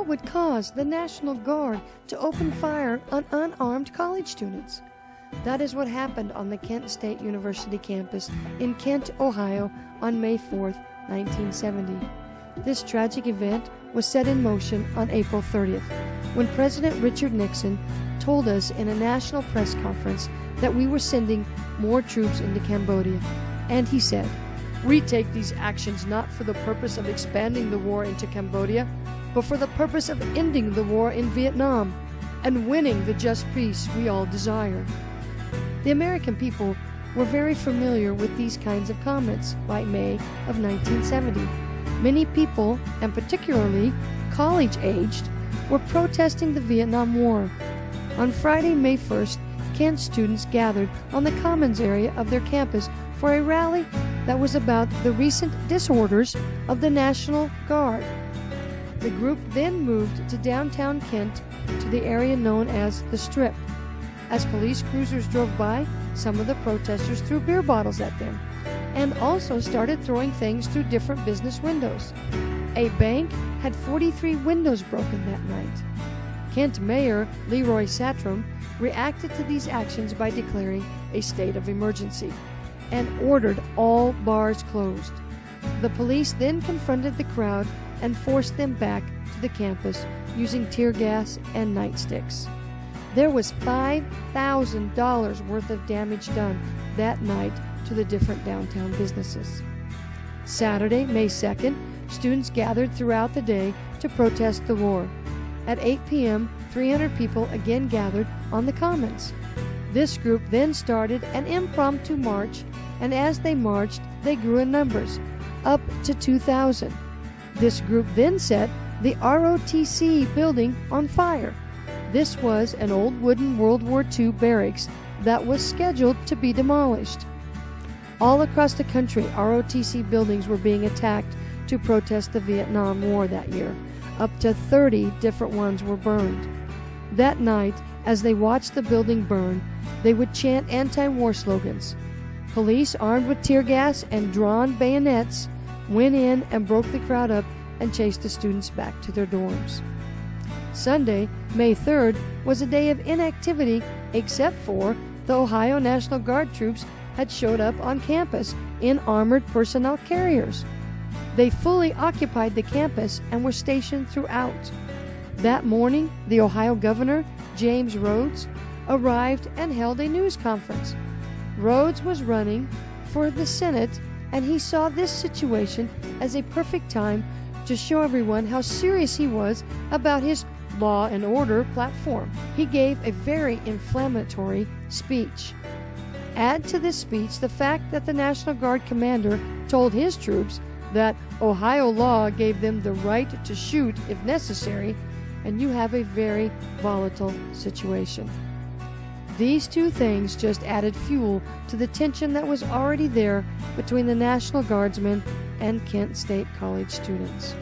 what would cause the National Guard to open fire on unarmed college students? That is what happened on the Kent State University campus in Kent, Ohio on May 4th, 1970. This tragic event was set in motion on April 30th, when President Richard Nixon told us in a national press conference that we were sending more troops into Cambodia. And he said, "We take these actions not for the purpose of expanding the war into Cambodia, but for the purpose of ending the war in Vietnam and winning the just peace we all desire." The American people were very familiar with these kinds of comments by May of 1970. Many people, and particularly college-aged, were protesting the Vietnam War. On Friday, May 1st, Kent students gathered on the Commons area of their campus for a rally that was about the recent disorders of the National Guard. The group then moved to downtown Kent to the area known as the Strip. As police cruisers drove by, some of the protesters threw beer bottles at them and also started throwing things through different business windows. A bank had 43 windows broken that night. Kent Mayor Leroy Satrom reacted to these actions by declaring a state of emergency and ordered all bars closed. The police then confronted the crowd and forced them back to the campus using tear gas and nightsticks. There was $5,000 worth of damage done that night to the different downtown businesses. Saturday, May 2nd, students gathered throughout the day to protest the war. At 8 p.m., 300 people again gathered on the Commons. This group then started an impromptu march, and as they marched, they grew in numbers, up to 2,000. This group then set the ROTC building on fire. This was an old wooden World War II barracks that was scheduled to be demolished. All across the country, ROTC buildings were being attacked to protest the Vietnam War that year. Up to 30 different ones were burned. That night, as they watched the building burn, they would chant anti-war slogans. Police, armed with tear gas and drawn bayonets, went in and broke the crowd up and chased the students back to their dorms. Sunday, May 3rd, was a day of inactivity except for the Ohio National Guard troops had showed up on campus in armored personnel carriers. They fully occupied the campus and were stationed throughout. That morning, the Ohio governor, James Rhodes, arrived and held a news conference. Rhodes was running for the Senate, and he saw this situation as a perfect time to show everyone how serious he was about his law and order platform. He gave a very inflammatory speech. Add to this speech the fact that the National Guard commander told his troops that Ohio law gave them the right to shoot if necessary, and you have a very volatile situation. These two things just added fuel to the tension that was already there between the National Guardsmen and Kent State College students.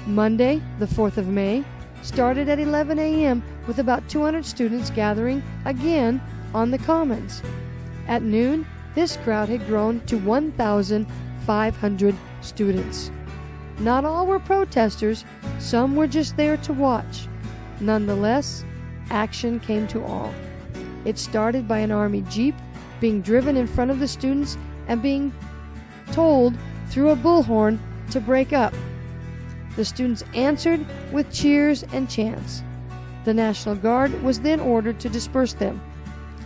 Monday, the 4th of May, started at 11 a.m. with about 200 students gathering again on the Commons. At noon, this crowd had grown to 1,500 students. Not all were protesters, some were just there to watch. Nonetheless, action came to all. It started by an Army Jeep being driven in front of the students and being told through a bullhorn to break up. The students answered with cheers and chants. The National Guard was then ordered to disperse them.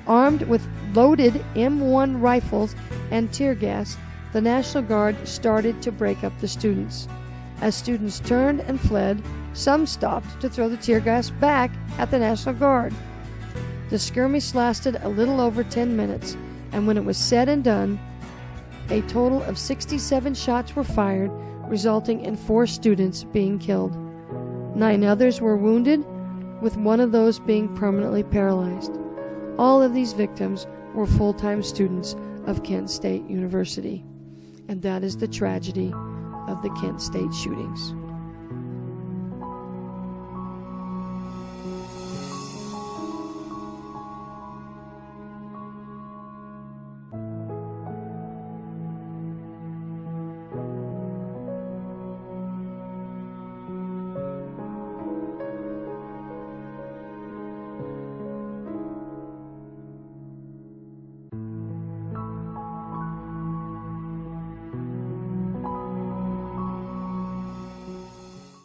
Armed with loaded M1 rifles and tear gas, the National Guard started to break up the students. As students turned and fled, some stopped to throw the tear gas back at the National Guard. The skirmish lasted a little over 10 minutes, and when it was said and done, a total of 67 shots were fired, resulting in 4 students being killed. 9 others were wounded, with one of those being permanently paralyzed. All of these victims were full-time students of Kent State University. And that is the tragedy of the Kent State shootings.